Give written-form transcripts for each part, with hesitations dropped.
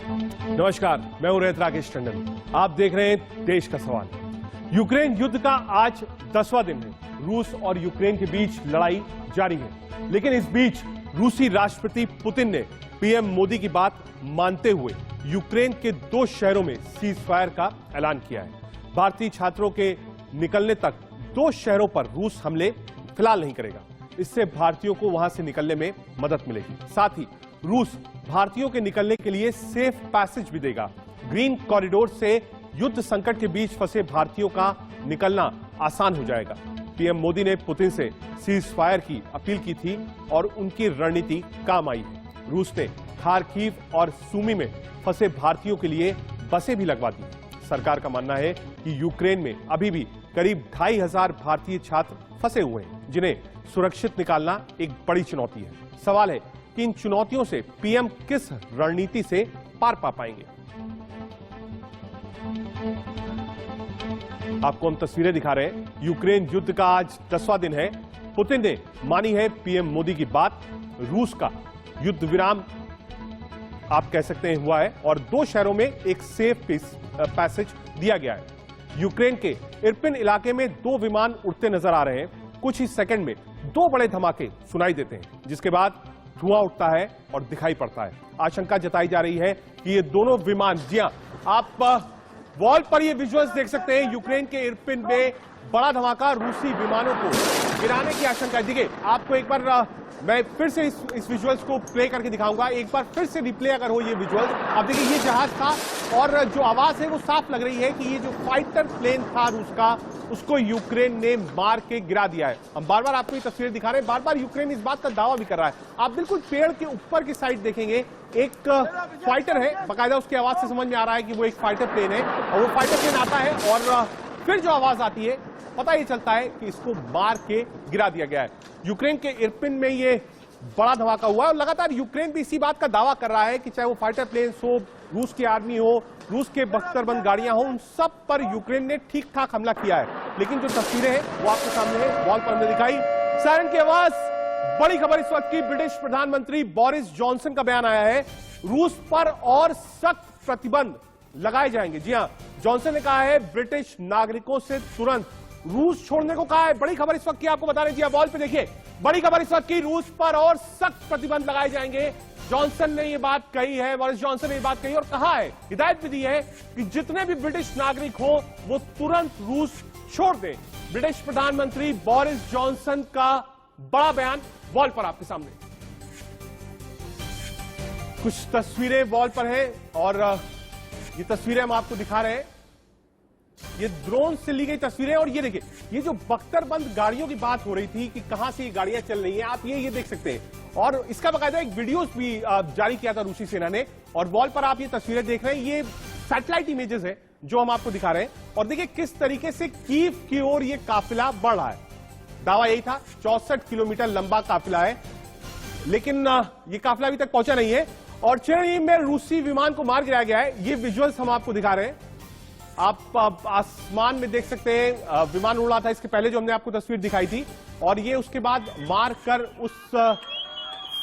नमस्कार, मैं हूं राकेश टंडन। आप देख रहे हैं देश का सवाल। यूक्रेन युद्ध का आज 10वां दिन है। रूस और यूक्रेन के बीच लड़ाई जारी है, लेकिन इस बीच रूसी राष्ट्रपति पुतिन ने पीएम मोदी की बात मानते हुए यूक्रेन के 2 शहरों में सीज फायर का ऐलान किया है। भारतीय छात्रों के निकलने तक 2 शहरों पर रूस हमले फिलहाल नहीं करेगा। इससे भारतीयों को वहां से निकलने में मदद मिलेगी। साथ ही रूस भारतीयों के निकलने के लिए सेफ पैसेज भी देगा। ग्रीन कॉरिडोर से युद्ध संकट के बीच फंसे भारतीयों का निकलना आसान हो जाएगा। पीएम मोदी ने पुतिन से सीज फायर की अपील की थी और उनकी रणनीति काम आई है। रूस ने खार्किव और सूमी में फंसे भारतीयों के लिए बसें भी लगवा दी। सरकार का मानना है कि यूक्रेन में अभी भी करीब 2500 भारतीय छात्र फंसे हुए हैं, जिन्हें सुरक्षित निकालना एक बड़ी चुनौती है। सवाल है कि इन चुनौतियों से पीएम किस रणनीति से पार पा पाएंगे। आपको हम तस्वीरें दिखा रहे हैं। यूक्रेन युद्ध का आज 10वां दिन है। पुतिन ने मानी है पीएम मोदी की बात। रूस का युद्ध विराम आप कह सकते हैं हुआ है और 2 शहरों में एक सेफ पैसेज दिया गया है। यूक्रेन के इरपिन इलाके में 2 विमान उड़ते नजर आ रहे हैं। कुछ ही सेकंड में 2 बड़े धमाके सुनाई देते हैं, जिसके बाद धुआं उठता है और दिखाई पड़ता है। आशंका जताई जा रही है कि ये दोनों विमान, जी हां, आप वॉल पर ये विजुअल्स देख सकते हैं। यूक्रेन के इरपिन में बड़ा धमाका, रूसी विमानों को गिराने की आशंका है। देखिए, आपको एक बार मैं फिर से इस विजुअल्स को प्ले करके दिखाऊंगा। एक बार फिर से रिप्ले अगर हो ये विजुअल्स। आप देखिए, ये जहाज था और जो आवाज है वो साफ लग रही है कि ये जो फाइटर प्लेन था रूस का, उसको यूक्रेन ने मार के गिरा दिया है। हम बार बार आपको ये तस्वीरें दिखा रहे हैं। बार बार यूक्रेन इस बात का दावा भी कर रहा है। आप बिल्कुल पेड़ के ऊपर की साइड देखेंगे, एक फाइटर है, बाकायदा उसकी आवाज से समझ में आ रहा है कि वो एक फाइटर प्लेन है। और वो फाइटर प्लेन आता है और फिर जो आवाज आती है, पता ही चलता है कि इसको मार के गिरा दिया गया है। यूक्रेन के इरपिन में ये बड़ा धमाका हुआ है और लगातार यूक्रेन भी इसी बात का दावा कर रहा है कि चाहे वो फाइटर प्लेन हो, रूस की आर्मी हो, रूस के बख्तरबंद गाड़ियां हो, उन सब पर यूक्रेन ने ठीक ठाक हमला किया है। लेकिन जो तस्वीरें हैं वो आपके सामने है, वॉल पर हमने दिखाई। सायरन की आवाज। बड़ी खबर इस वक्त की, ब्रिटिश प्रधानमंत्री बोरिस जॉनसन का बयान आया है। रूस पर और सख्त प्रतिबंध लगाए जाएंगे। जी हां, जॉनसन ने कहा है ब्रिटिश नागरिकों से तुरंत रूस छोड़ने को कहा है। बड़ी खबर इस वक्त की आपको बता रहे हैं। वॉल पे देखिए, बड़ी खबर इस वक्त की, रूस पर और सख्त प्रतिबंध लगाए जाएंगे। जॉनसन ने ये बात कही है, बोरिस जॉनसन ने ये बात कही और कहा है, हिदायत भी दी है कि जितने भी ब्रिटिश नागरिक हो वो तुरंत रूस छोड़ दें। ब्रिटिश प्रधानमंत्री बोरिस जॉनसन का बड़ा बयान वॉल पर आपके सामने। कुछ तस्वीरें वॉल पर है और ये तस्वीरें हम आपको दिखा रहे हैं। ये ड्रोन से ली गई तस्वीरें और ये देखिए, ये जो बख्तरबंद गाड़ियों की बात हो रही थी कि कहां से ये गाड़ियां चल रही हैं, आप ये देख सकते हैं। और इसका बाकायदा एक वीडियो भी जारी किया था रूसी सेना ने। और वॉल पर आप ये तस्वीरें देख रहे हैं, ये सैटेलाइट इमेजेस है जो हम आपको दिखा रहे हैं। और देखिए किस तरीके से कीव की ओर ये काफिला बढ़ रहा है। दावा यही था, 64 किलोमीटर लंबा काफिला है, लेकिन ये काफिला अभी तक पहुंचा नहीं है। और चेरनीव में रूसी विमान को मार गिराया गया है। ये विजुअल्स हम आपको दिखा रहे हैं। आप आसमान में देख सकते हैं, विमान उड़ रहा था इसके पहले जो हमने आपको तस्वीर दिखाई थी, और ये उसके बाद मार कर उस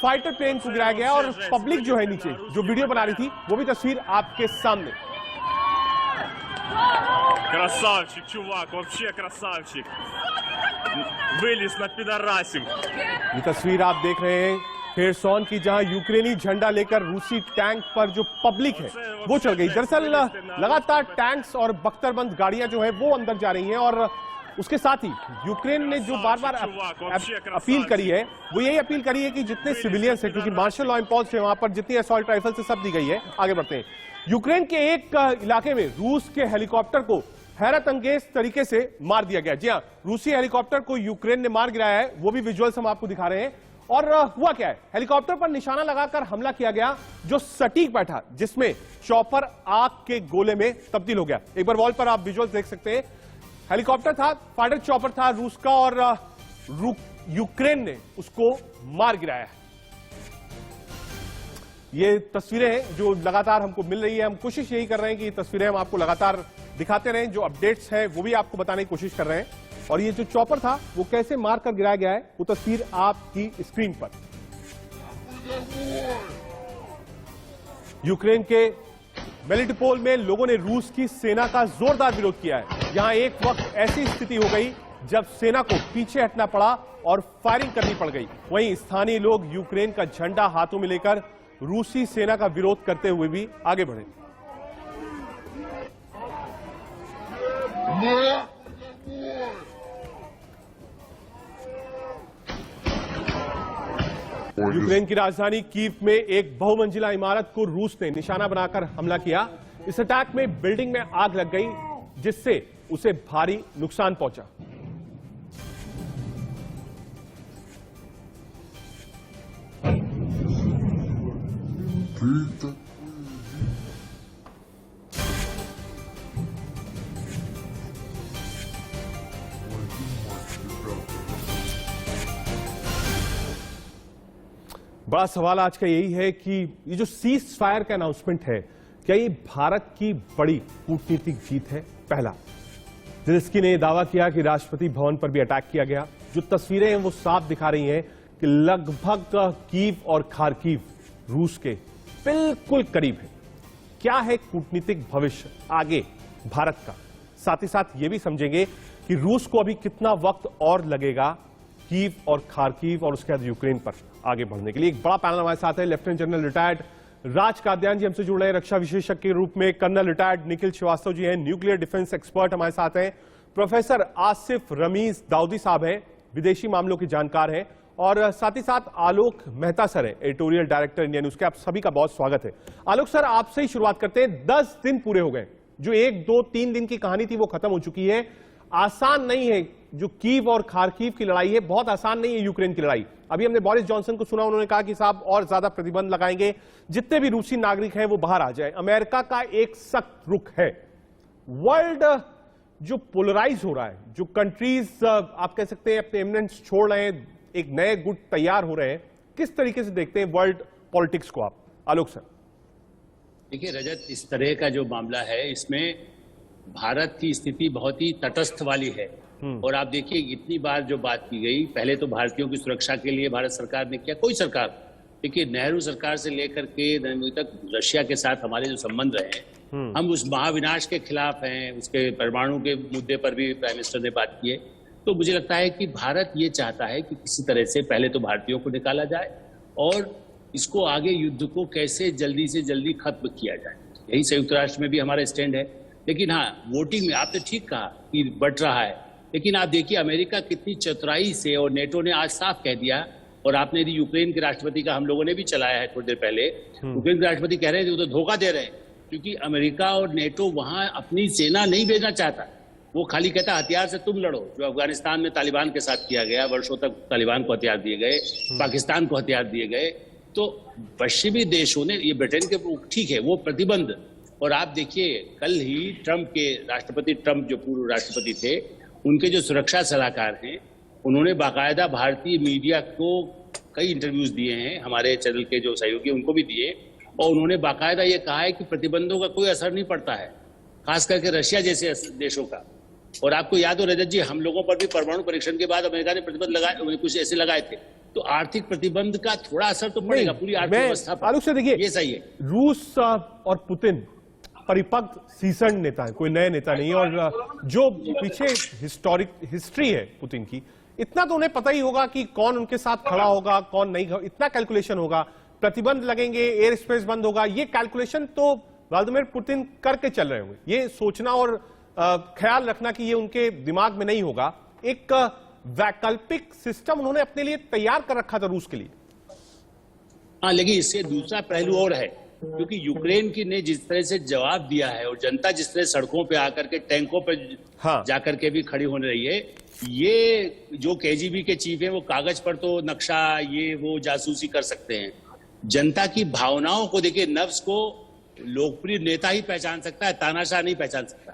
फाइटर प्लेन को गिराया गया। और पब्लिक जो है नीचे जो वीडियो बना रही थी, वो भी तस्वीर आपके सामने। Красавчик, чувак, вообще красавчик. Вылез на пидорасик. ये तस्वीर आप देख रहे हैं खेरसॉन की, जहां यूक्रेनी झंडा लेकर रूसी टैंक पर जो पब्लिक है वो चल गई। दरअसल लगातार टैंक्स और बख्तरबंद गाड़ियां जो है वो अंदर जा रही हैं। और उसके साथ ही यूक्रेन ने जो बार बार अपील करी है, वो यही अपील करी है कि जितने सिविलियंस है, क्योंकि मार्शल लॉ इम्पोज है वहां पर, जितनी असॉल्ट राइफल से सब दी गई है। आगे बढ़ते हैं। यूक्रेन के एक इलाके में रूस के हेलीकॉप्टर को हैरत अंगेज तरीके से मार दिया गया। जी हां, रूसी हेलीकॉप्टर को यूक्रेन ने मार गिराया है। वो भी विजुअल्स हम आपको दिखा रहे हैं। और हुआ क्या है, हेलीकॉप्टर पर निशाना लगाकर हमला किया गया जो सटीक बैठा, जिसमें चॉपर आग के गोले में तब्दील हो गया। एक बार वॉल पर आप विजुअल्स देख सकते हैं। हेलीकॉप्टर था, फाइटर चॉपर था रूस का, और यूक्रेन ने उसको मार गिराया है। ये तस्वीरें हैं जो लगातार हमको मिल रही है। हम कोशिश यही कर रहे हैं कि ये तस्वीरें हम आपको लगातार दिखाते रहें। जो अपडेट्स है वो भी आपको बताने की कोशिश कर रहे हैं। और ये जो चॉपर था वो कैसे मारकर गिराया गया है, वो तस्वीर आपकी स्क्रीन पर। यूक्रेन के मेलिटोपोल में लोगों ने रूस की सेना का जोरदार विरोध किया है। यहां एक वक्त ऐसी स्थिति हो गई जब सेना को पीछे हटना पड़ा और फायरिंग करनी पड़ गई। वहीं स्थानीय लोग यूक्रेन का झंडा हाथों में लेकर रूसी सेना का विरोध करते हुए भी आगे बढ़े। यूक्रेन की राजधानी कीव में एक बहुमंजिला इमारत को रूस ने निशाना बनाकर हमला किया। इस अटैक में बिल्डिंग में आग लग गई, जिससे उसे भारी नुकसान पहुंचा। बड़ा सवाल आज का यही है कि ये जो सीज फायर का अनाउंसमेंट है, क्या ये भारत की बड़ी कूटनीतिक जीत है? पहला, ज़ेलेंस्की ने दावा किया कि राष्ट्रपति भवन पर भी अटैक किया गया। जो तस्वीरें हैं वो साफ दिखा रही हैं कि लगभग कीव और खार्किव रूस के बिल्कुल करीब है। क्या है कूटनीतिक भविष्य आगे भारत का? साथ ही साथ ये भी समझेंगे कि रूस को अभी कितना वक्त और लगेगा कीव और खार्किव और उसके बाद यूक्रेन पर आगे बढ़ने के लिए। एक बड़ा पैनल हमारे साथ है। लेफ्टिनेंट जनरल रिटायर्ड राज काद्यान जी हमसे जुड़ रहे हैं रक्षा विशेषज्ञ के रूप में। कर्नल रिटायर्ड निखिल श्रीवास्तव जी हैं, न्यूक्लियर डिफेंस एक्सपर्ट हमारे साथ हैं। प्रोफेसर आसिफ रमीज दाऊदी साहब हैं, विदेशी मामलों के जानकार हैं। और साथ ही साथ आलोक मेहता सर है, एडिटोरियल डायरेक्टर इंडिया न्यूज के। आप सभी का बहुत स्वागत है। आलोक सर, आपसे ही शुरुआत करते हैं। 10 दिन पूरे हो गए, जो 1, 2, 3 दिन की कहानी थी वो खत्म हो चुकी है। आसान नहीं है जो कीव और खार्किव की लड़ाई है, बहुत आसान नहीं है यूक्रेन की लड़ाई। अभी हमने बोरिस जॉनसन को सुना, उन्होंने कहा कि साहब और ज्यादा प्रतिबंध लगाएंगे, जितने भी रूसी नागरिक हैं वो बाहर आ जाए। अमेरिका का एक सख्त रुख है। वर्ल्ड जो पोलराइज हो रहा है, जो कंट्रीज आप कह सकते हैं अपने एमिनेंस छोड़ रहे हैं, एक नए गुट तैयार हो रहे हैं, किस तरीके से देखते हैं वर्ल्ड पॉलिटिक्स को आप? आलोक सर। देखिए रजत, इस तरह का जो मामला है इसमें भारत की स्थिति बहुत ही तटस्थ वाली है। और आप देखिए इतनी बार जो बात की गई, पहले तो भारतीयों की सुरक्षा के लिए भारत सरकार ने किया, कोई सरकार, देखिए नेहरू सरकार से लेकर के नरेंद्र तक रशिया के साथ हमारे जो संबंध रहे, हम उस महाविनाश के खिलाफ हैं। उसके परमाणु के मुद्दे पर भी प्राइम मिनिस्टर ने बात की है। तो मुझे लगता है कि भारत ये चाहता है कि किसी तरह से पहले तो भारतीयों को निकाला जाए और इसको आगे युद्ध को कैसे जल्दी से जल्दी खत्म किया जाए। यही संयुक्त राष्ट्र में भी हमारा स्टैंड है। लेकिन हाँ, वोटिंग में आपने ठीक कहा कि बढ़ रहा है, लेकिन आप देखिए अमेरिका कितनी चतुराई से, और नेटो ने आज साफ कह दिया, और आपने यदि यूक्रेन के राष्ट्रपति का हम लोगों ने भी चलाया है थोड़ी देर पहले, यूक्रेन के राष्ट्रपति कह रहे थे वो तो धोखा दे रहे हैं, क्योंकि अमेरिका और नेटो वहां अपनी सेना नहीं भेजना चाहता। वो खाली कहता हथियार से तुम लड़ो, जो अफगानिस्तान में तालिबान के साथ किया गया, वर्षों तक तालिबान को हथियार दिए गए, पाकिस्तान को हथियार दिए गए। तो पश्चिमी देशों ने, ये ब्रिटेन के ठीक है वो प्रतिबंध, और आप देखिए कल ही ट्रंप के राष्ट्रपति, ट्रंप जो पूर्व राष्ट्रपति थे, उनके जो सुरक्षा सलाहकार हैं, उन्होंने बाकायदा भारतीय मीडिया को कई इंटरव्यूज दिए हैं, हमारे चैनल के जो सहयोगी उनको भी दिए, और उन्होंने बाकायदा ये कहा है कि प्रतिबंधों का कोई असर नहीं पड़ता है, खास करके रशिया जैसे देशों का। और आपको याद हो रजत जी, हम लोगों पर भी परमाणु परीक्षण के बाद अमेरिका ने प्रतिबंध लगाए, कुछ ऐसे लगाए थे। तो आर्थिक प्रतिबंध का थोड़ा असर तो पड़ेगा पूरी आर्थिक व्यवस्था पर। आलोक से देखिए, ये सही है। रूस और पुतिन परिपक्व सीजन नेता है, कोई नए नेता नहीं है। और जो पीछे हिस्ट्री है पुतिन की, इतना तो उन्हें पता ही होगा कि कौन उनके साथ खड़ा होगा, कौन नहीं। इतना कैलकुलेशन होगा, प्रतिबंध लगेंगे, एयर स्पेस बंद होगा, ये कैलकुलेशन तो व्लादिमीर पुतिन करके चल रहे होंगे। ये सोचना और ख्याल रखना कि ये उनके दिमाग में नहीं होगा। एक वैकल्पिक सिस्टम उन्होंने अपने लिए तैयार कर रखा था रूस के लिए। हाँ, लेकिन इससे दूसरा पहलू और है, क्योंकि यूक्रेन की ने जिस तरह से जवाब दिया है और जनता जिस तरह सड़कों पे आकर के टैंकों पे जाकर के भी खड़ी होने रही है, ये जो केजीबी के चीफ हैं वो कागज पर तो नक्शा ये वो जासूसी कर सकते हैं, जनता की भावनाओं को देखिए, नफ्स को लोकप्रिय नेता ही पहचान सकता है, तानाशाह नहीं पहचान सकता।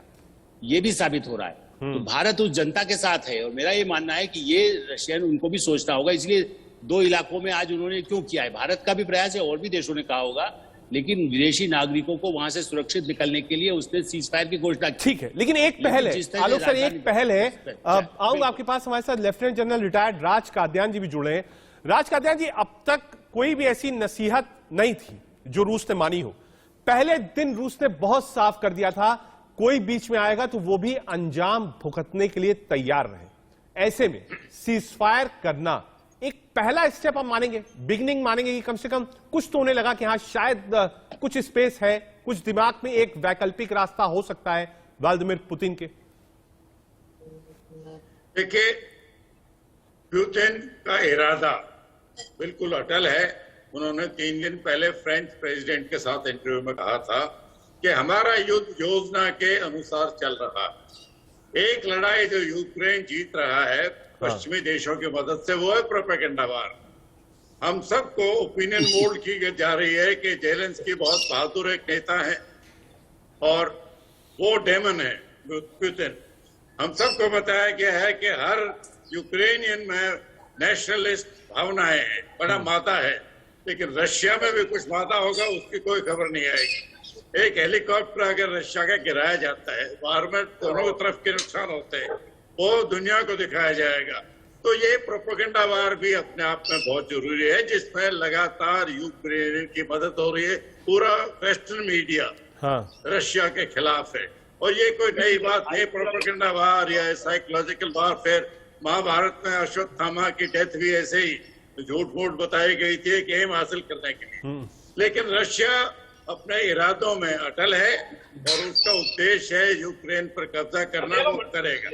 ये भी साबित हो रहा है। तो भारत उस जनता के साथ है, और मेरा ये मानना है कि ये रशियन उनको भी सोचना होगा। इसलिए 2 इलाकों में आज उन्होंने क्यों किया है, भारत का भी प्रयास है और भी देशों ने कहा होगा, लेकिन विदेशी नागरिकों को वहां से सुरक्षित निकलने के लिए उसने सीज फायर की घोषणा की। ठीक है, लेकिन एक पहल है आलोक सर, एक पहल है। आऊंगा आपके पास, हमारे साथ लेफ्टिनेंट जनरल रिटायर्ड राज काद्यान जी भी जुड़े हैं। राज काद्यान जी, अब तक कोई भी ऐसी नसीहत नहीं थी जो रूस ने मानी हो। पहले दिन रूस ने बहुत साफ कर दिया था, कोई बीच में आएगा तो वो भी अंजाम भुगतने के लिए तैयार रहे। ऐसे में सीजफायर करना एक पहला स्टेप हम मानेंगे, बिगिनिंग मानेंगे कि कम से कम कुछ तो होने लगा कि हाँ शायद कुछ स्पेस है, कुछ दिमाग में एक वैकल्पिक रास्ता हो सकता है व्लादिमीर पुतिन के। देखिए, पुतिन का इरादा बिल्कुल अटल है। उन्होंने 3 दिन पहले फ्रेंच प्रेसिडेंट के साथ इंटरव्यू में कहा था कि हमारा युद्ध योजना के अनुसार चल रहा है। एक लड़ाई जो यूक्रेन जीत रहा है पश्चिमी देशों की मदद से, वो है प्रोपेगेंडा वार। हम सबको ओपिनियन मोल्ड की जा रही है कि जेलेंस्की बहुत बहादुर एक नेता है और वो डेमन है पुतिन। हम सबको बताया गया है कि हर यूक्रेनियन में नेशनलिस्ट भावनाएं हैं, बड़ा मादा है, लेकिन रशिया में भी कुछ मादा होगा, उसकी कोई खबर नहीं आएगी। एक हेलीकॉप्टर अगर रशिया का गिराया जाता है, बाहर में दोनों तरफ के नुकसान होते हैं, वो दुनिया को दिखाया जाएगा। तो ये प्रोपेगेंडा वार भी अपने आप में बहुत जरूरी है, जिसमें लगातार यूक्रेन की मदद हो रही है। पूरा वेस्टर्न मीडिया रशिया के खिलाफ है और ये कोई नई बात नहीं। प्रोपेगेंडा वार या साइकोलॉजिकल वारफेयर, महाभारत में अश्वत्थामा की डेथ भी ऐसे ही झूठ मूठ बताई गई थी कि एम हासिल करने के लिए। लेकिन रशिया अपने इरादों में अटल है और उसका उद्देश्य है यूक्रेन पर कब्जा करना, वो करेगा।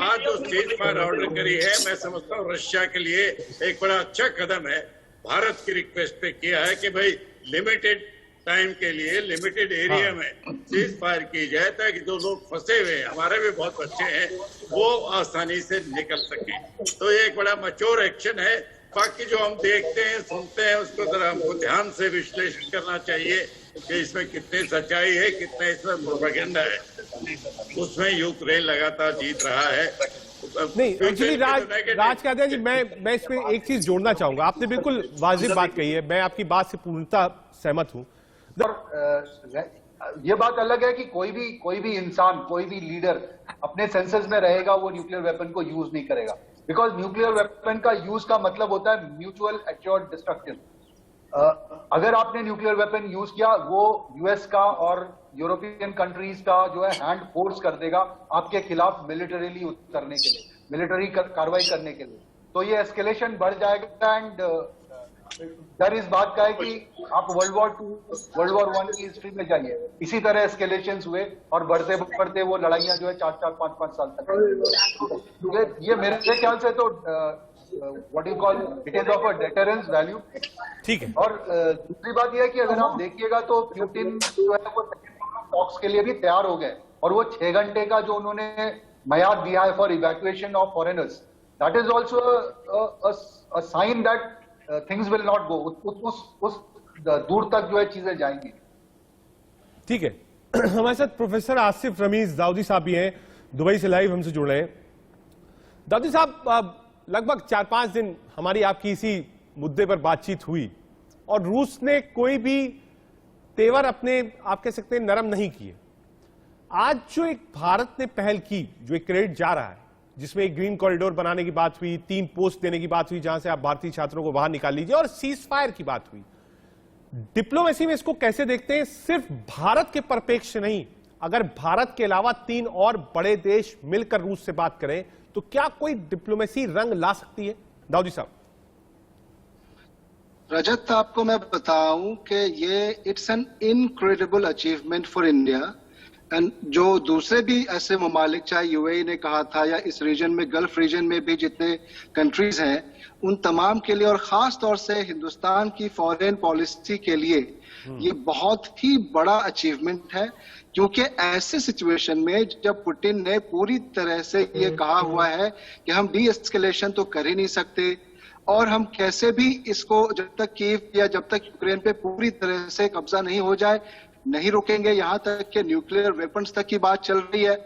आज जो सीज फायर ऑर्डर करी है, मैं समझता हूँ रशिया के लिए एक बड़ा अच्छा कदम है। भारत की रिक्वेस्ट पे किया है कि भाई लिमिटेड टाइम के लिए लिमिटेड एरिया में सीज फायर की जाए, ताकि जो लोग फंसे हुए हैं, हमारे भी बहुत बच्चे हैं, वो आसानी से निकल सके। तो ये एक बड़ा मैच्योर एक्शन है। बाकी जो हम देखते हैं सुनते हैं, उसको जरा हमको ध्यान से विश्लेषण करना चाहिए कि इसमें कितनी सच्चाई है, कितना इसमें प्रोपेगेंडा है। उसमें यूक्रेन लगातार जीत रहा है। नहीं, एक्चुअली राज कहते हैं जी, मैं इसमें एक चीज जोड़ना चाहूंगा। आपने बिल्कुल वाजिब बात कही है, मैं आपकी बात से पूर्णतः सहमत हूं। ये बात अलग है कि कोई भी इंसान, कोई भी लीडर अपने सेंसेस में रहेगा, वो न्यूक्लियर वेपन को यूज नहीं करेगा। बिकॉज न्यूक्लियर वेपन का यूज का मतलब होता है म्यूचुअल एश्योर्ड डिस्ट्रक्शन। अगर आपने न्यूक्लियर वेपन यूज किया, वो यूएस का और यूरोपियन कंट्रीज का जो है हैंड फोर्स कर देगा आपके खिलाफ मिलिटरीली उतरने के लिए, मिलिटरी कार्रवाई करने के लिए। तो ये एस्केलेशन बढ़ जाएगा। एंड डर इस बात का है कि आप वर्ल्ड वॉर 2, वर्ल्ड वॉर 1 की हिस्ट्री में जाइए, इसी तरह एस्केलेशंस हुए और बढ़ते बढ़ते वो लड़ाइयां जो है 4-4, 5-5 साल तक। ये मेरे ख्याल से तो what you call it is of a deterrence value. ठीक है। और दूसरी बात यह है कि अगर आप देखिएगा तो पुतिन जो है वो टॉक्स के लिए भी तैयार हो गए, और वो 6 घंटे का जो उन्होंने मयाद दिया है for evacuation of foreigners, that is also a sign that things will not go, उस दूर तक जो है चीजें जाएंगी। ठीक है। हमारे साथ प्रोफेसर आसिफ रमीज दाऊदी साहब भी हैं, दुबई से लाइव हमसे जुड़ रहे हैं। दाऊदी साहब, लगभग 4-5 दिन हमारी आपकी इसी मुद्दे पर बातचीत हुई और रूस ने कोई भी तेवर अपने, आप कह सकते हैं, नरम नहीं किए। आज जो एक भारत ने पहल की, जो एक क्रेडिट जा रहा है, जिसमें एक ग्रीन कॉरिडोर बनाने की बात हुई, 3 पोस्ट देने की बात हुई जहां से आप भारतीय छात्रों को बाहर निकाल लीजिए, और सीज फायर की बात हुई। डिप्लोमेसी में इसको कैसे देखते हैं? सिर्फ भारत के परिप्रेक्ष्य नहीं, अगर भारत के अलावा 3 और बड़े देश मिलकर रूस से बात करें तो क्या कोई डिप्लोमेसी रंग ला सकती है? दाऊदी साहब। रजत, आपको मैं बताऊं कि ये it's an incredible achievement for India. And जो दूसरे भी ऐसे ममालिक, चाहे यूएई ने कहा था या इस रीजन में, गल्फ रीजन में भी जितने कंट्रीज हैं, उन तमाम के लिए और खास तौर से हिंदुस्तान की फॉरेन पॉलिसी के लिए ये बहुत ही बड़ा अचीवमेंट है। क्योंकि ऐसे सिचुएशन में जब पुतिन ने पूरी तरह से ये कहा हुआ है कि हम डी एस्केलेशन तो कर ही नहीं सकते, और हम कैसे भी इसको जब तक कीव या जब तक यूक्रेन पे पूरी तरह से कब्जा नहीं हो जाए नहीं रुकेंगे, यहां तक कि न्यूक्लियर वेपन्स तक की बात चल रही है।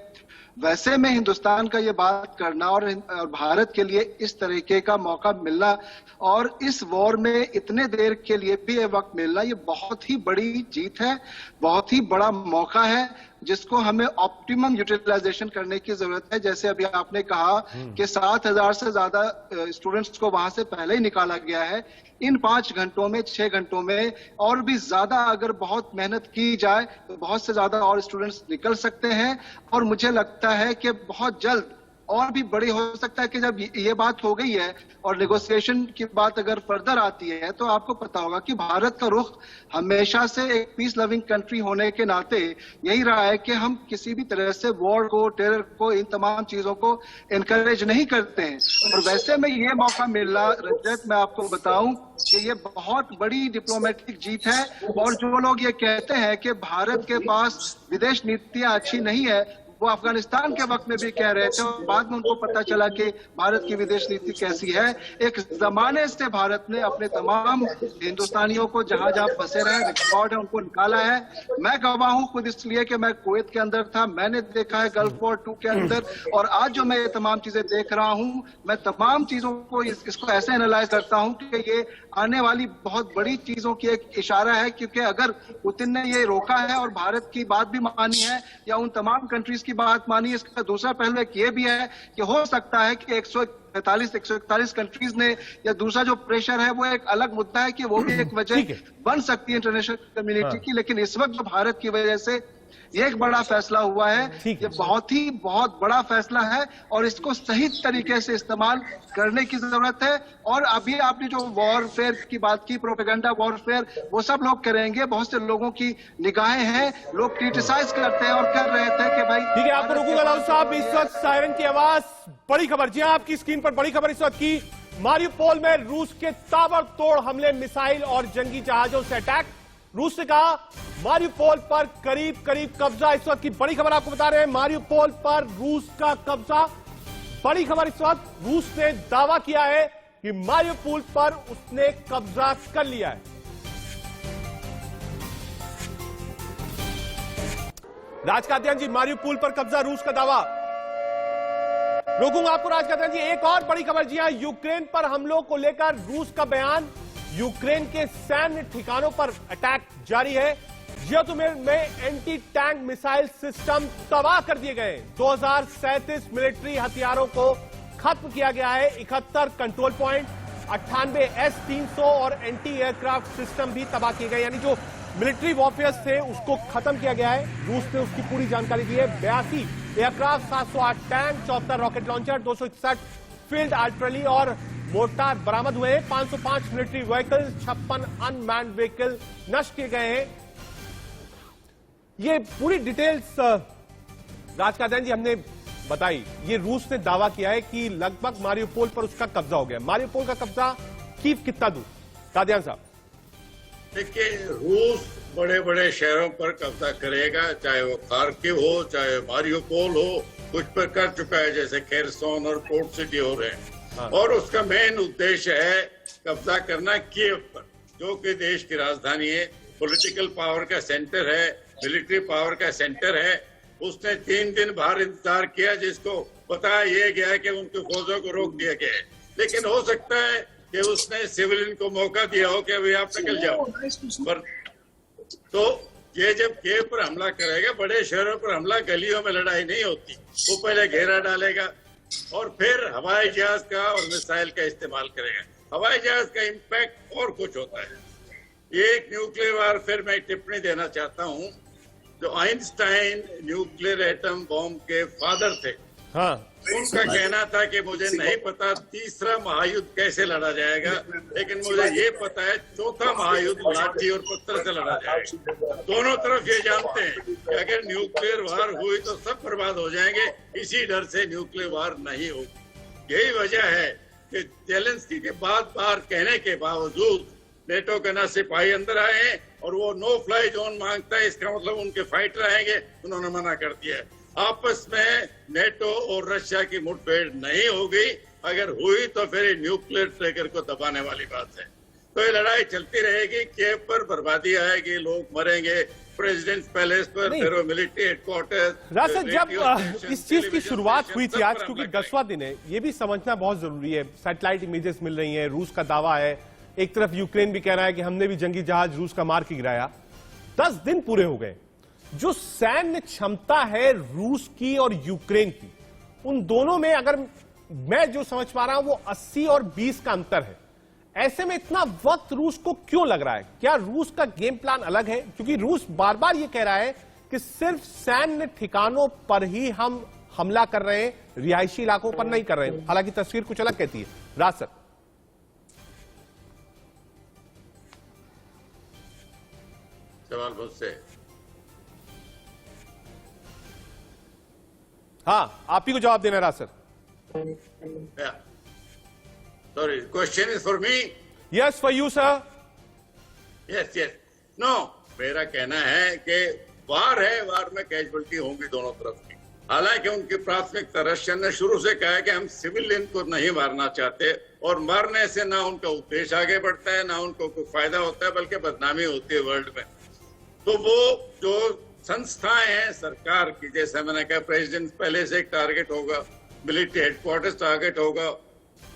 वैसे में हिंदुस्तान का ये बात करना और भारत के लिए इस तरीके का मौका मिलना और इस वॉर में इतने देर के लिए भी ये वक्त मिलना, ये बहुत ही बड़ी जीत है, बहुत ही बड़ा मौका है जिसको हमें ऑप्टिमम यूटिलाइजेशन करने की जरूरत है। जैसे अभी आपने कहा कि 7,000 से ज्यादा स्टूडेंट्स को वहां से पहले ही निकाला गया है। इन 5 घंटों में, 6 घंटों में और भी ज्यादा अगर बहुत मेहनत की जाए तो बहुत से ज्यादा और स्टूडेंट्स निकल सकते हैं। और मुझे लगता है कि बहुत जल्द और भी बड़ी हो सकता है कि जब ये बात हो गई है और नेगोशिएशन की बात अगर फर्दर आती है तो आपको पता होगा कि भारत का रुख हमेशा से एक पीस लविंग कंट्री होने के नाते यही रहा है कि हम किसी भी तरह से वॉर को, टेरर को, इन तमाम चीजों को इनकरेज नहीं करते हैं। और वैसे में ये मौका मिलना, रजत, मैं आपको बताऊं कि ये बहुत बड़ी डिप्लोमेटिक जीत है। और जो लोग ये कहते हैं कि भारत के पास विदेश नीतियां अच्छी नहीं है, वो अफगानिस्तान के वक्त में भी कह रहे थे और बाद में उनको पता चला कि भारत की विदेश नीति कैसी है। एक जमाने से भारत ने अपने तमाम हिंदुस्तानियों को जहां जहां फंसे रहे, रिकॉर्ड है, उनको निकाला है। मैं गवाह हूं खुद इसलिए कि मैं कुवैत के अंदर था, मैंने देखा है गल्फ वॉर 2 के अंदर। और आज जो मैं ये तमाम चीजें देख रहा हूं, मैं तमाम चीजों को इसको ऐसे एनालाइज करता हूं कि ये आने वाली बहुत बड़ी चीजों की एक इशारा है। क्योंकि अगर पुतिन ने ये रोका है और भारत की बात भी मानी है या उन तमाम कंट्रीज की बात मानी, इसका दूसरा पहलू एक ये भी है कि हो सकता है कि 141 कंट्रीज ने, या दूसरा जो प्रेशर है वो एक अलग मुद्दा है कि वो भी एक वजह बन सकती है इंटरनेशनल कम्युनिटी की। लेकिन इस वक्त जो भारत की वजह से ये एक बड़ा फैसला हुआ है, ये बहुत बड़ा फैसला है और इसको सही तरीके से इस्तेमाल करने की जरूरत है। और अभी आपने जो वॉरफेयर की बात की, प्रोपेगेंडा वॉरफेयर, वो सब लोग करेंगे। बहुत से लोगों की निगाहें हैं, लोग क्रिटिसाइज करते हैं और कर रहे थे कि भाई ठीक है। आपको रोकूंगा लाल साहब, इस वक्त सायरन की आवाज, बड़ी खबर, जी आपकी स्क्रीन पर बड़ी खबर इस वक्त की। मारियुपोल में रूस के ताबड़तोड़ हमले, मिसाइल और जंगी जहाजों से अटैक। रूस ने कहा मारियुपोल पर करीब कब्जा। इस वक्त की बड़ी खबर आपको बता रहे हैं, मारियुपोल पर रूस का कब्जा। बड़ी खबर इस वक्त, रूस ने दावा किया है कि मारियुपोल पर उसने कब्जा कर लिया है। राजकाद्यान जी, मारियुपोल पर कब्जा, रूस का दावा। रोकूंगा आपको राजकाद्यान जी। एक और बड़ी खबर, जी हां, यूक्रेन पर हमलों को लेकर रूस का बयान। यूक्रेन के सैन्य ठिकानों पर अटैक जारी है। ज़ियोतोमिर में एंटी टैंक मिसाइल सिस्टम तबाह कर दिए गए। 2037 मिलिट्री हथियारों को खत्म किया गया है। 71 कंट्रोल पॉइंट, 98 S-300 और एंटी एयरक्राफ्ट सिस्टम भी तबाह किए गए। यानी जो मिलिट्री वॉरफेयर थे उसको खत्म किया गया है। रूस ने उसकी पूरी जानकारी दी है। 82 aircraft, 708 tank, 74 rocket launcher, 261 field artillery और मोर्टार बरामद हुए हैं। 505 मिलिट्री व्हीकल, 56 अनमैन्ड व्हीकल नष्ट किए गए हैं। ये पूरी डिटेल्स राजकाद्यान जी हमने बताई। ये रूस ने दावा किया है कि लगभग मारियुपोल पर उसका कब्जा हो गया। मारियुपोल का कब्जा कीव कितना दूर, काद्यान साहब? देखिए, रूस बड़े बड़े शहरों पर कब्जा करेगा, चाहे वो खार्किव हो, चाहे मारियुपोल हो, कुछ पर कर चुका है, जैसे खेरसोन और पोर्ट सिटी हो रहे हैं। और उसका मेन उद्देश्य है कब्जा करना कीव पर, जो कि देश की राजधानी है, पॉलिटिकल पावर का सेंटर है, मिलिट्री पावर का सेंटर है। उसने 3 दिन बाहर इंतजार किया, जिसको बताया यह गया कि उनकी फौजों को रोक दिया गया है। लेकिन हो सकता है कि उसने सिविलियन को मौका दिया हो कि अभी आप निकल जाओ। पर तो ये जब कीव पर हमला करेगा, बड़े शहरों पर हमला, गलियों में लड़ाई नहीं होती, वो पहले घेरा डालेगा और फिर हवाई जहाज का और मिसाइल का इस्तेमाल करेगा। हवाई जहाज का इम्पैक्ट और कुछ होता है। ये एक न्यूक्लियर वारफेयर में टिप्पणी देना चाहता हूँ। जो आइंस्टाइन न्यूक्लियर एटम बॉम्ब के फादर थे, हाँ, उनका कहना था कि मुझे नहीं पता तीसरा महायुद्ध कैसे लड़ा जाएगा, लेकिन मुझे ये पता है चौथा महायुद्ध लाठी और पत्थर से लड़ा जाएगा। दोनों तरफ ये जानते हैं कि अगर न्यूक्लियर वार हुई तो सब बर्बाद हो जाएंगे, इसी डर से न्यूक्लियर वार नहीं होगी। यही वजह है कि जेलेंस्की के बार कहने के बावजूद नेटो के ना सिपाही अंदर आए हैं और वो नो फ्लाई जोन मांगता है, इसका मतलब उनके फाइटर आएंगे, उन्होंने मना कर दिया है। आपस में नेटो और रशिया की मुठभेड़ नहीं होगी, अगर हुई तो फिर न्यूक्लियर ट्रिगर को दबाने वाली बात है। तो ये लड़ाई चलती रहेगी। कीव पर बर्बादी आएगी, लोग मरेंगे, प्रेसिडेंट पैलेस पर, फिर वो मिलिट्री हेडक्वार्टर। रासद, जब इस चीज की शुरुआत हुई थी आज, क्योंकि 10वां दिन है, ये भी समझना बहुत जरूरी है। सैटेलाइट इमेजेस मिल रही हैं, रूस का दावा है, एक तरफ यूक्रेन भी कह रहा है कि हमने भी जंगी जहाज रूस का मार के गिराया। 10 दिन पूरे हो गए। जो सैन्य क्षमता है रूस की और यूक्रेन की, उन दोनों में अगर मैं जो समझ पा रहा हूं वो 80 और 20 का अंतर है। ऐसे में इतना वक्त रूस को क्यों लग रहा है? क्या रूस का गेम प्लान अलग है? क्योंकि रूस बार बार ये कह रहा है कि सिर्फ सैन्य ठिकानों पर ही हम हमला कर रहे हैं, रिहायशी इलाकों पर नहीं कर रहे हैं। हालांकि तस्वीर कुछ अलग कहती है। रासद, सवाल मुझसे? हाँ, आप ही को जवाब देना। रासद, sorry, question is for me? Yes, for you sir. Yes yes. No, मेरा कहना है कि वार है, वार में कैजुअलिटी होंगी दोनों तरफ की। हालांकि उनकी प्राथमिकता रशिया ने शुरू से कहा है कि हम सिविलियन को नहीं मारना चाहते, और मारने से ना उनका उद्देश्य आगे बढ़ता है, ना उनको कोई फायदा होता है, बल्कि बदनामी होती है वर्ल्ड में। तो वो जो संस्थाएं हैं सरकार की, जैसे मैंने कहा प्रेसिडेंट पहले से एक टारगेट होगा, मिलिट्री हेडक्वार्टर्स टारगेट होगा,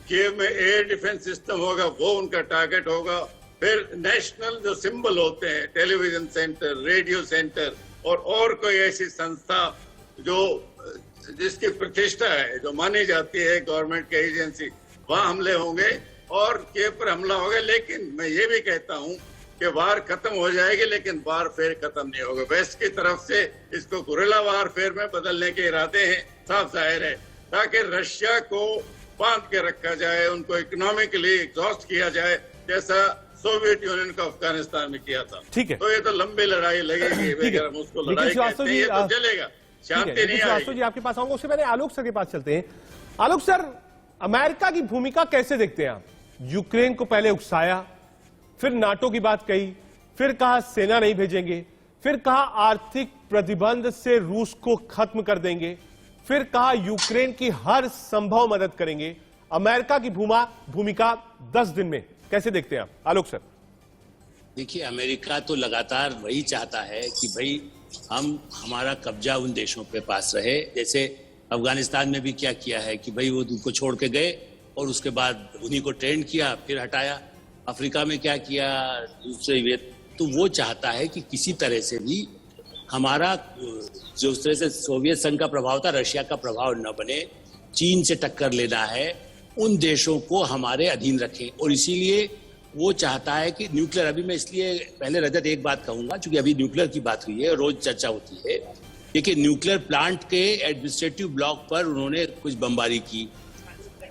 कीव में एयर डिफेंस सिस्टम होगा, वो उनका टारगेट होगा। फिर नेशनल जो सिंबल होते हैं, टेलीविजन सेंटर, रेडियो सेंटर, और कोई ऐसी संस्था जो जिसकी प्रतिष्ठा है, जो मानी जाती है गवर्नमेंट की एजेंसी, वहां हमले होंगे और कीव पर हमला होगा। लेकिन मैं ये भी कहता हूं कि वार खत्म हो जाएगी, लेकिन वारफेयर खत्म नहीं होगा। वेस्ट की तरफ से इसको गुरिल्ला वारफेयर में बदलने के इरादे हैं, साफ जाहिर है, ताकि रशिया को बांध के रखा जाए, उनको इकोनॉमिकली एग्जॉस्ट किया जाए, जैसा सोवियत यूनियन को अफगानिस्तान में किया था। ठीक है, तो ये तो लंबी लड़ाई लगेगी, अगर हम उसको लड़ाई कहते हैं, ये तो चलेगा, शांति नहीं आएगी। जी आपके पास आऊंगा, उससे पहले आलोक सर के पास चलते हैं। आलोक सर, अमेरिका की भूमिका कैसे देखते हैं आप? यूक्रेन को पहले उकसाया, फिर नाटो की बात कही, फिर कहा सेना नहीं भेजेंगे, फिर कहा आर्थिक प्रतिबंध से रूस को खत्म कर देंगे, फिर कहा यूक्रेन की हर संभव मदद करेंगे। अमेरिका की भूमिका 10 दिन में कैसे देखते हैं आप? आलोक सर। देखिए, अमेरिका तो लगातार वही चाहता है कि भाई हमारा कब्जा उन देशों पे पास रहे। जैसे अफगानिस्तान में भी क्या किया है कि भाई वो उनको छोड़ के गए और उसके बाद उन्हीं को ट्रेंड किया, फिर हटाया। अफ्रीका में क्या किया दूसरे, तो वो चाहता है कि किसी तरह से भी हमारा जो उस तरह से सोवियत संघ का प्रभाव था, रशिया का प्रभाव न बने, चीन से टक्कर लेना है, उन देशों को हमारे अधीन रखें। और इसीलिए वो चाहता है कि न्यूक्लियर, अभी मैं इसलिए पहले रजत एक बात कहूंगा, क्योंकि अभी न्यूक्लियर की बात हुई है, रोज चर्चा होती है। देखिए, न्यूक्लियर प्लांट के एडमिनिस्ट्रेटिव ब्लॉक पर उन्होंने कुछ बमबारी की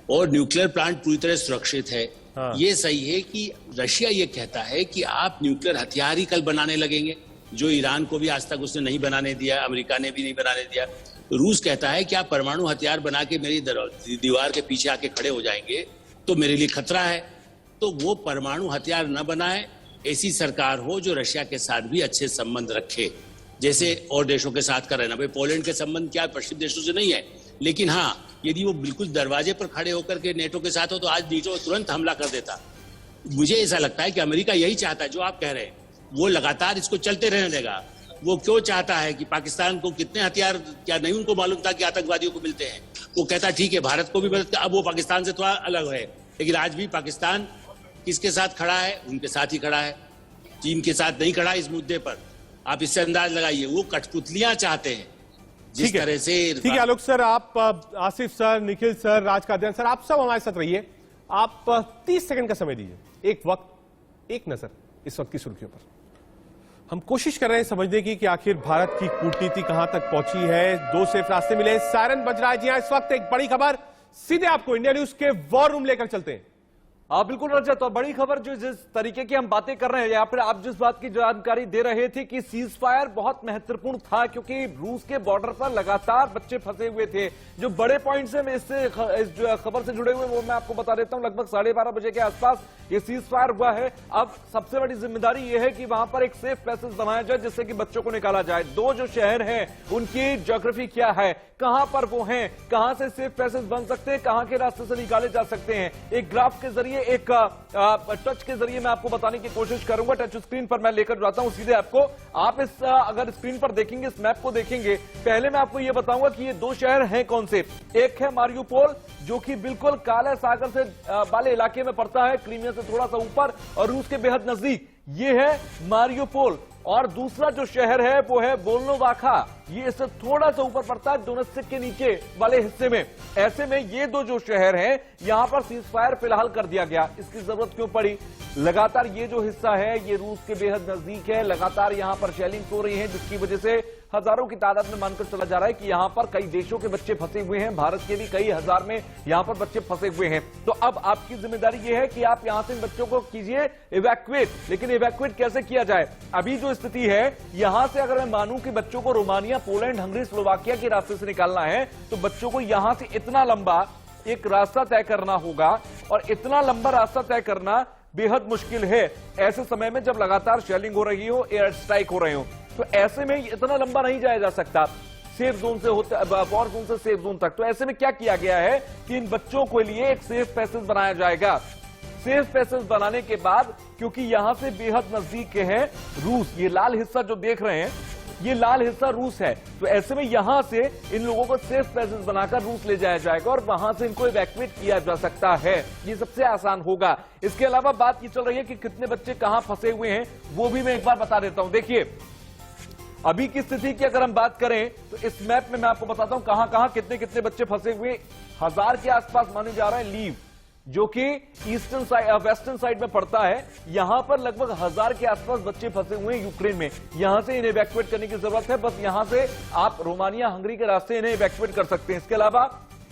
और न्यूक्लियर प्लांट पूरी तरह सुरक्षित है। हाँ। ये सही है कि रशिया ये कहता है कि आप न्यूक्लियर हथियार ही कल बनाने लगेंगे, जो ईरान को भी आज तक उसने नहीं बनाने दिया, अमेरिका ने भी नहीं बनाने दिया। रूस कहता है कि आप परमाणु हथियार बना के मेरी दीवार के पीछे आके खड़े हो जाएंगे तो मेरे लिए खतरा है। तो वो परमाणु हथियार न बनाए, ऐसी सरकार हो जो रशिया के साथ भी अच्छे संबंध रखे, जैसे और देशों के साथ कर रहे ना। भाई पोलैंड के संबंध क्या पश्चिमी देशों से नहीं है, लेकिन हाँ, यदि वो बिल्कुल दरवाजे पर खड़े होकर के नेटो के साथ हो तो आज नेटो तुरंत हमला कर देता। मुझे ऐसा लगता है कि अमेरिका यही चाहता है जो आप कह रहे हैं, वो लगातार इसको चलते रहने देगा। वो क्यों चाहता है कि पाकिस्तान को कितने हथियार, क्या नहीं उनको मालूम था कि आतंकवादियों को मिलते हैं? वो कहता ठीक है भारत को भी मदद, अब वो पाकिस्तान से थोड़ा अलग है, लेकिन आज भी पाकिस्तान किसके साथ खड़ा है? उनके साथ ही खड़ा है, चीन के साथ नहीं खड़ा इस मुद्दे पर। आप इससे अंदाज लगाइए, वो कठपुतलियां चाहते हैं जिस तरह से। ठीक है आलोक सर, आप आसिफ सर, निखिल सर, राजकाद्यान सर, आप सब हमारे साथ रहिए। आप 30 सेकंड का समय दीजिए, एक वक्त एक नजर इस वक्त की सुर्खियों पर। हम कोशिश कर रहे हैं समझने की कि आखिर भारत की कूटनीति कहां तक पहुंची है। 2 सेफ रास्ते मिले, सायरन बज रहा है। जी हां, इस वक्त एक बड़ी खबर, सीधे आपको इंडिया न्यूज के वॉर रूम लेकर चलते हैं। बिल्कुल रजत, और बड़ी खबर जो जिस तरीके की हम बातें कर रहे हैं यहाँ पर, आप जिस बात की जानकारी दे रहे थे कि सीज फायर बहुत महत्वपूर्ण था, क्योंकि रूस के बॉर्डर पर लगातार बच्चे फंसे हुए थे। जो बड़े पॉइंट्स हैं इस खबर से जुड़े हुए वो मैं आपको बता देता हूं। लगभग 12:30 बजे के आसपास ये सीज फायर हुआ है। अब सबसे बड़ी जिम्मेदारी ये है कि वहां पर एक सेफ पैसेज बनाया जाए जिससे कि बच्चों को निकाला जाए। 2 जो शहर हैं उनकी ज्योग्राफी क्या है, कहां पर वो हैं, कहां से सेफ पैसेज बन सकते हैं, कहां के रास्ते से निकाले जा सकते हैं, एक ग्राफ के जरिए आइए एक टच के जरिए मैं आपको बताने की कोशिश करूंगा। टच स्क्रीन पर मैं लेकर जाता हूं सीधे आपको। आप इस अगर स्क्रीन पर देखेंगे, इस मैप को देखेंगे, पहले मैं आपको यह बताऊंगा कि ये दो शहर हैं कौन से। एक है मारियुपोल, जो कि बिल्कुल काले सागर से वाले इलाके में पड़ता है, क्रीमिया से थोड़ा सा ऊपर और रूस के बेहद नजदीक। ये है मारियुपोल। और दूसरा जो शहर है वो है वोल्नोवाखा, ये इससे थोड़ा सा ऊपर पड़ता है डोनेत्स्क के नीचे वाले हिस्से में। ऐसे में ये दो जो शहर हैं, यहां पर सीज फायर फिलहाल कर दिया गया। इसकी जरूरत क्यों पड़ी? लगातार ये जो हिस्सा है ये रूस के बेहद नजदीक है, लगातार यहां पर शेलिंग हो रही है, जिसकी वजह से हजारों की तादाद में मानकर चला जा रहा है कि यहां पर कई देशों के बच्चे फंसे हुए हैं, भारत के भी कई हजार में यहां पर बच्चे फंसे हुए हैं। तो अब आपकी जिम्मेदारी यह है कि आप यहां से इन बच्चों को कीजिए इवैक्यूएट। लेकिन इवैक्यूएट कैसे किया जाए? अभी जो स्थिति है, यहां से अगर मैं मानूं कि बच्चों को रोमानिया, पोलैंड, हंगरी, स्लोवाकिया के रास्ते से निकालना है, तो बच्चों को यहां से इतना लंबा एक रास्ता तय करना होगा, और इतना लंबा रास्ता तय करना बेहद मुश्किल है ऐसे समय में जब लगातार शेलिंग हो रही हो, एयर स्ट्राइक हो रहे हो। तो ऐसे में इतना लंबा नहीं जाया जा सकता सेफ जोन से होते वॉर जोन से सेफ जोन तक। तो ऐसे में क्या किया गया है कि इन बच्चों के लिए एक सेफ पैसेज बनाया जाएगा। सेफ पैसेज बनाने के बाद, क्योंकि यहां से बेहद नजदीक है रूस, ये लाल हिस्सा जो देख रहे हैं ये लाल हिस्सा रूस है, तो ऐसे में यहां से इन लोगों को सेफ पैसेज बनाकर रूस ले जाया जाएगा और वहां से इनको इवैक्यूएट किया जा सकता है। ये सबसे आसान होगा। इसके अलावा बात ये चल रही है कि कितने बच्चे कहां फंसे हुए हैं, वो भी मैं एक बार बता देता हूं। देखिए, अभी की स्थिति की अगर हम बात करें तो इस मैप में मैं आपको बताता हूं कहां कहां कितने कितने बच्चे फंसे हुए। 1000 के आसपास माने जा रहे हैं लीव, जो कि ईस्टर्न साइड, वेस्टर्न साइड में पड़ता है। यहां पर लगभग 1000 के आसपास बच्चे फंसे हुए हैं यूक्रेन में। यहां से इन्हें इवैक्यूएट करने की जरूरत है। बस यहां से आप रोमानिया, हंगरी के रास्ते इन्हें इवैक्यूएट कर सकते हैं। इसके अलावा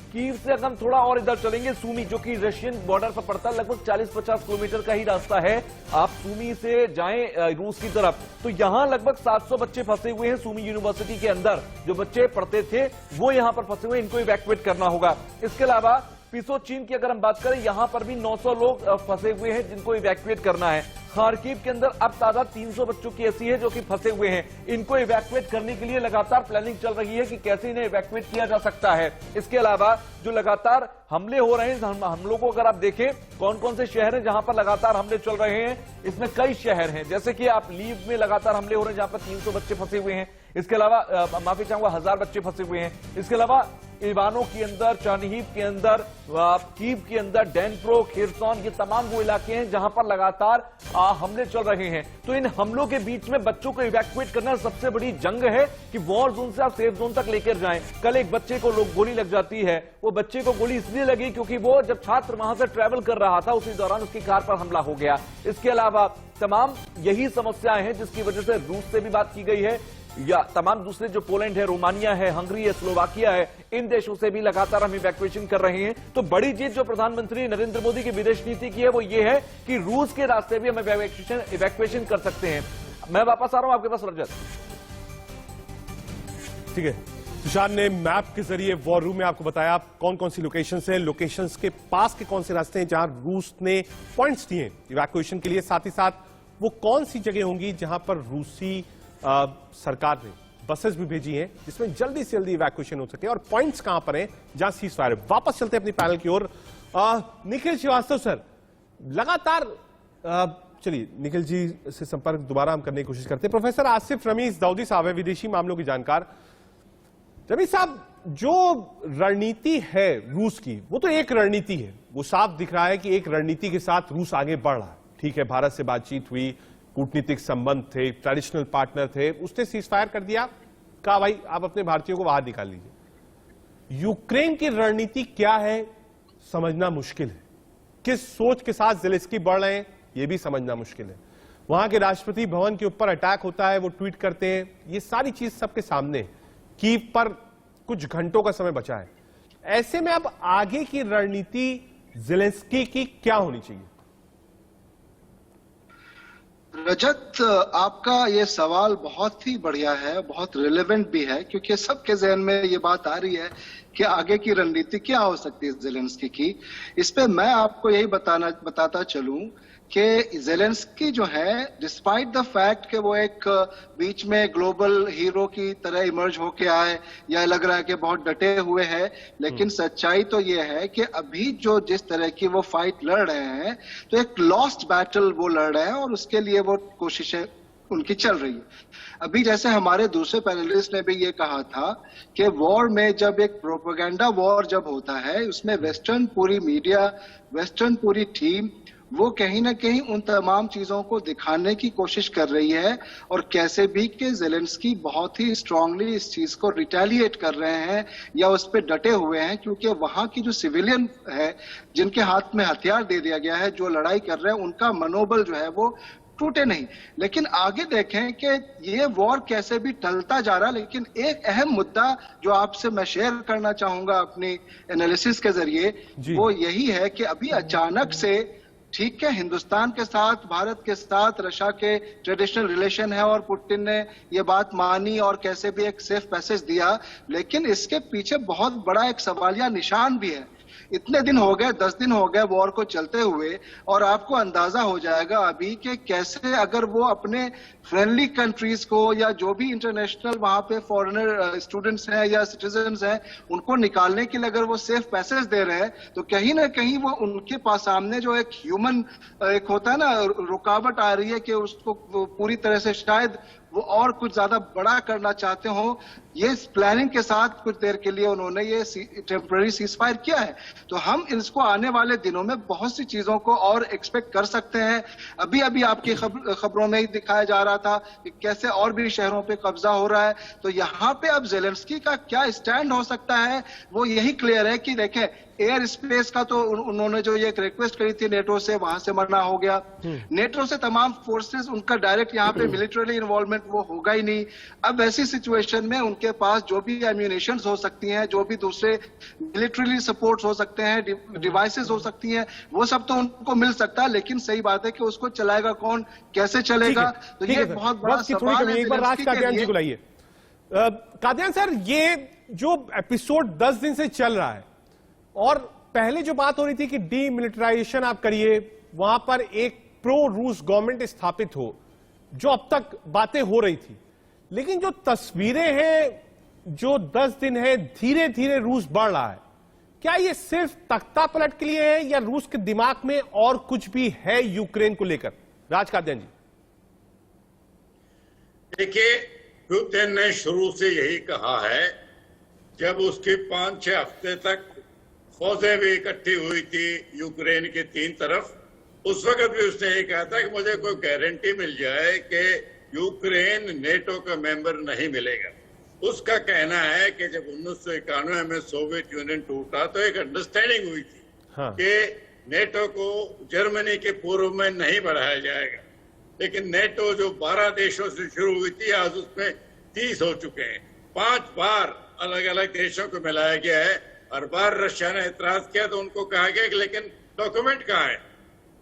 कीव से अगर हम थोड़ा और इधर चलेंगे, सूमी, जो कि रशियन बॉर्डर पर पड़ता है, लगभग 40-50 किलोमीटर का ही रास्ता है। आप सूमी से जाएं रूस की तरफ, तो यहां लगभग 700 बच्चे फंसे हुए हैं सूमी यूनिवर्सिटी के अंदर। जो बच्चे पढ़ते थे वो यहां पर फंसे हुए, इनको इवैक्यूएट करना होगा। इसके अलावा पिसोचीन की अगर हम बात करें, यहां पर भी 900 लोग फंसे हुए हैं जिनको इवैक्यूएट करना है। खार्किव के अंदर अब तादाद 300 बच्चों की ऐसी है जो कि फंसे हुए हैं। इनको इवैक्यूएट करने के लिए लगातार प्लानिंग चल रही है कि कैसे इन्हें इवैक्यूएट किया जा सकता है। इसके अलावा जो लगातार हमले हो रहे हैं, हमलों को अगर आप देखें कौन कौन से शहर हैं जहां पर लगातार हमले चल रहे हैं, इसमें कई शहर हैं। जैसे कि आप लीव में लगातार हमले हो रहे हैं जहां पर 300 बच्चे फंसे हुए हैं। इसके अलावा माफी चाहूंगा 1000 बच्चे फंसे हुए हैं। इसके अलावा इवानो के अंदर, चार्निहिव के अंदर, कीव के अंदर, डेनप्रो, खिरसॉन, ये तमाम वो इलाके हैं जहां पर लगातार हमले चल रहे हैं। तो इन हमलों के बीच में बच्चों को इवैक्यूएट करना सबसे बड़ी जंग है कि वॉर जोन से आप सेफ जोन तक लेकर जाएं। कल एक बच्चे को गोली लग जाती है। वो बच्चे को गोली इसलिए लगी क्योंकि वो जब छात्र वहां से ट्रैवल कर रहा था, उसी दौरान उसकी कार पर हमला हो गया। इसके अलावा तमाम यही समस्याएं हैं जिसकी वजह से रूस से भी बात की गई है, या तमाम दूसरे जो पोलैंड है, रोमानिया है, हंगरी है, स्लोवाकिया है, इन देशों से भी लगातार हम इवैक्यूएशन कर रहे हैं। तो बड़ी जीत जो प्रधानमंत्री नरेंद्र मोदी की विदेश नीति की है वो ये है कि रूस के रास्ते भी हम इवैक्यूएशन कर सकते हैं। मैं वापस आ रहा हूं आपके पास रजत। ठीक है, तुषार ने मैप के जरिए वॉर रूम में आपको बताया कौन कौन सी लोकेशंस हैं, लोकेशंस के पास के कौन से रास्ते हैं जहां रूस ने पॉइंट्स दिए इवैक्यूएशन के लिए, साथ ही साथ वो कौन सी जगह होंगी जहां पर रूसी सरकार ने बसेस भी भेजी हैं जिसमें जल्दी से जल्दी इवैक्यूएशन हो सके, और पॉइंट्स कहां पर हैं जहां सीज फायर। वापस चलते हैं अपनी पैनल की ओर। निखिल श्रीवास्तव सर, लगातार चलिए निखिल जी से संपर्क दोबारा हम करने की कोशिश करते हैं। प्रोफेसर आसिफ रमीज दाऊदी साहब है, विदेशी मामलों की जानकार। रमीज साहब, जो रणनीति है रूस की वो तो एक रणनीति है, वो साफ दिख रहा है कि एक रणनीति के साथ रूस आगे बढ़ रहा है। ठीक है, भारत से बातचीत हुई, कूटनीतिक संबंध थे, ट्रेडिशनल पार्टनर थे, उसने सीज फायर कर दिया, कहा भाई आप अपने भारतीयों को बाहर निकाल लीजिए। यूक्रेन की रणनीति क्या है समझना मुश्किल है। किस सोच के साथ ज़ेलेंस्की बढ़ रहे हैं यह भी समझना मुश्किल है। वहां के राष्ट्रपति भवन के ऊपर अटैक होता है, वो ट्वीट करते हैं, ये सारी चीज सबके सामने है। कीव पर कुछ घंटों का समय बचा है। ऐसे में अब आगे की रणनीति ज़ेलेंस्की की क्या होनी चाहिए? रजत, आपका ये सवाल बहुत ही बढ़िया है, बहुत रिलेवेंट भी है, क्योंकि सबके जहन में ये बात आ रही है कि आगे की रणनीति क्या हो सकती है ज़ेलेंस्की की। इस पे मैं आपको यही बताता चलूं कि ज़ेलेंस्की जो है, डिस्पाइट द फैक्ट कि वो एक बीच में ग्लोबल हीरो की तरह इमर्ज होके आए, या लग रहा है कि बहुत डटे हुए हैं, लेकिन सच्चाई तो ये है कि अभी जो जिस तरह की वो फाइट लड़ रहे हैं, तो एक लॉस्ट बैटल वो लड़ रहे हैं, और उसके लिए वो कोशिशें उनकी चल रही है। अभी जैसे हमारे दूसरे पैनलिस्ट ने भी ये कहा था कि वॉर में जब एक प्रोपेगेंडा वॉर जब होता है, उसमें वेस्टर्न पूरी मीडिया, वेस्टर्न पूरी टीम वो कहीं ना कहीं उन तमाम चीजों को दिखाने की कोशिश कर रही है, और कैसे भी कि ज़ेलेंस्की बहुत ही स्ट्रांगली इस चीज को रिटेलिएट कर रहे हैं या उस पर डटे हुए हैं, क्योंकि वहां की जो सिविलियन है जिनके हाथ में हथियार दे दिया गया है, जो लड़ाई कर रहे हैं, उनका मनोबल जो है वो टूटे नहीं। लेकिन आगे देखें कि ये वॉर कैसे भी टलता जा रहा है, लेकिन एक अहम मुद्दा जो आपसे मैं शेयर करना चाहूंगा अपनी एनालिसिस के जरिए, वो यही है कि अभी अचानक से, ठीक है, हिंदुस्तान के साथ, भारत के साथ रशिया के ट्रेडिशनल रिलेशन है, और पुतिन ने ये बात मानी और कैसे भी एक सेफ पैसेज दिया, लेकिन इसके पीछे बहुत बड़ा एक सवालिया निशान भी है। इतने दिन हो गए, 10 दिन हो गए वॉर को चलते हुए, और आपको अंदाजा हो जाएगा अभी कि कैसे अगर वो अपने फ्रेंडली कंट्रीज को, या जो भी इंटरनेशनल वहां पे फॉरेनर स्टूडेंट्स हैं या सिटीजन्स हैं, उनको निकालने के लिए अगर वो सेफ पैसेज दे रहे हैं, तो कहीं ना कहीं वो उनके पास सामने जो एक ह्यूमन एक होता है ना, रुकावट आ रही है कि उसको पूरी तरह से शायद वो और कुछ ज्यादा बड़ा करना चाहते हो। ये प्लानिंग के साथ कुछ देर के लिए उन्होंने ये टेम्पररी सीजफायर किया है, तो हम इसको आने वाले दिनों में बहुत सी चीजों को और एक्सपेक्ट कर सकते हैं। अभी अभी आपकी खबरों में ही दिखाया जा रहा था कि कैसे और भी शहरों पे कब्जा हो रहा है, तो यहाँ पे अब ज़ेलेंस्की का क्या स्टैंड हो सकता है, वो यही क्लियर है कि देखें, एयर स्पेस का तो उन्होंने जो ये रिक्वेस्ट करी थी नेटो से, वहां से मना हो गया। नेटो से तमाम फोर्सेस उनका डायरेक्ट यहाँ पे मिलिट्रीली इन्वॉल्वमेंट वो होगा ही नहीं। अब ऐसी सिचुएशन में उनके पास जो भी एम्यूनेशन हो सकती हैं, जो भी दूसरे मिलिट्रीली सपोर्ट हो सकते हैं, डिवाइसेस हो सकती हैं, वो सब तो उनको मिल सकता है, लेकिन सही बात है कि उसको चलाएगा कौन, कैसे चलेगा, तो ये बहुत बड़ा सवाल है। एक बार राज कादियान जी को लाइए। कादियान सर, ये जो एपिसोड 10 दिन से चल रहा है, और पहले जो बात हो रही थी कि डीमिलिटराइजेशन आप करिए, वहां पर एक प्रो रूस गवर्नमेंट स्थापित हो, जो अब तक बातें हो रही थी, लेकिन जो तस्वीरें हैं, जो 10 दिन है धीरे धीरे रूस बढ़ रहा है, क्या ये सिर्फ तख्ता पलट के लिए है, या रूस के दिमाग में और कुछ भी है यूक्रेन को लेकर? राज कादियान जी। देखिए, पुतिन ने शुरू से यही कहा है, जब उसके 5-6 हफ्ते तक फौजें भी इकट्ठी हुई थी यूक्रेन के 3 तरफ, उस वक्त भी उसने ये कहा था कि मुझे कोई गारंटी मिल जाए कि यूक्रेन नेटो का मेंबर नहीं मिलेगा। उसका कहना है कि जब 1991 में सोवियत यूनियन टूटा, तो एक अंडरस्टैंडिंग हुई थी कि नेटो को जर्मनी के पूर्व में नहीं बढ़ाया जाएगा, लेकिन नेटो जो 12 देशों से शुरू हुई थी, आज उसमें 30 हो चुके हैं। 5 बार अलग अलग देशों को मिलाया गया है। हर बार रशिया ने एतराज किया तो उनको कहा गया कि लेकिन डॉक्यूमेंट कहाँ है।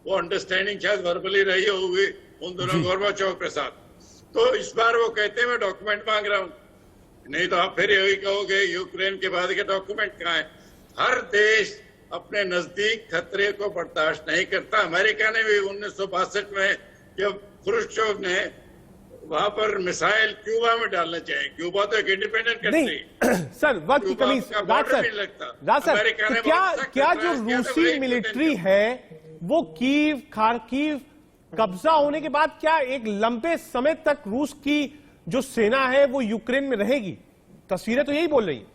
वो अंडरस्टैंडिंग शायद वर्बली रही होगी उन दोनों गोर्बाचोव के साथ, तो इस बार वो कहते हैं मैं डॉक्यूमेंट मांग रहा हूं, नहीं तो आप फिर यही कहोगे यूक्रेन के बाद के डॉक्यूमेंट कहाँ है। हर देश अपने नजदीक खतरे को बर्दाश्त नहीं करता। अमेरिका ने भी 1962 में जब खुरुश्चोव ने वहां पर मिसाइल क्यूबा में डालना चाहिए, क्यूबा तो एक इंडिपेंडेंट कंट्री सर, वक्त की कमी, क्या जो रूसी मिलिट्री है वो कीव, खार्किव कब्जा होने के बाद क्या एक लंबे समय तक रूस की जो सेना है वो यूक्रेन में रहेगी? तस्वीरें तो यही बोल रही हैं।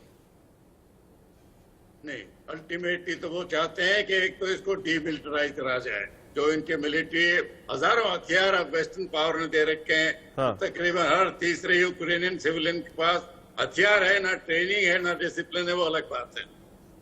नहीं, अल्टीमेटली तो वो चाहते हैं कि एक तो इसको डीमिलिटराइज करा जाए। जो इनके मिलिट्री हजारों हथियार अब वेस्टर्न पावर ने दे रखे हैं, तकरीबन हर तीसरे यूक्रेनियन सिविलियन के पास हथियार है, ना ट्रेनिंग है, ना डिसिप्लिन है, वो अलग बात है।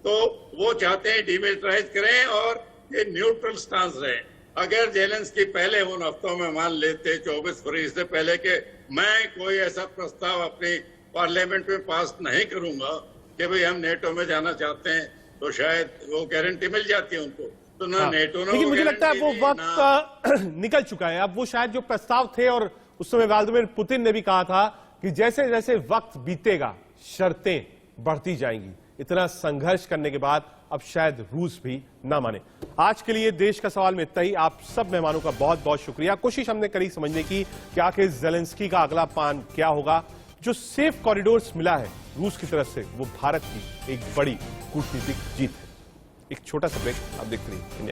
तो वो चाहते हैं डीमिलिटराइज करें और ये न्यूट्रल स्टांस रहे। अगर ज़ेलेंस्की पहले उन हफ्तों में मान लेते 24 फरवरी से पहले कि मैं कोई ऐसा प्रस्ताव अपनी पार्लियामेंट में पास नहीं करूंगा कि भाई हम नेटो में जाना चाहते हैं, तो शायद वो गारंटी मिल जाती है उनको। तो ना हाँ। नेटो ने लेकिन मुझे लगता है वो गारंटी दी, वक्त निकल चुका है। अब वो शायद जो प्रस्ताव थे, और उस समय व्लादिमीर पुतिन ने भी कहा था कि जैसे जैसे वक्त बीतेगा शर्तें बढ़ती जाएंगी। इतना संघर्ष करने के बाद अब शायद रूस भी ना माने। आज के लिए देश का सवाल में इतना ही। आप सब मेहमानों का बहुत बहुत शुक्रिया। कोशिश हमने करी समझने की कि आखिर ज़ेलेंस्की का अगला प्लान क्या होगा। जो सेफ कॉरिडोर्स मिला है रूस की तरफ से, वो भारत की एक बड़ी कूटनीतिक जीत है। एक छोटा सा ब्रेक, आप देखते रहिए।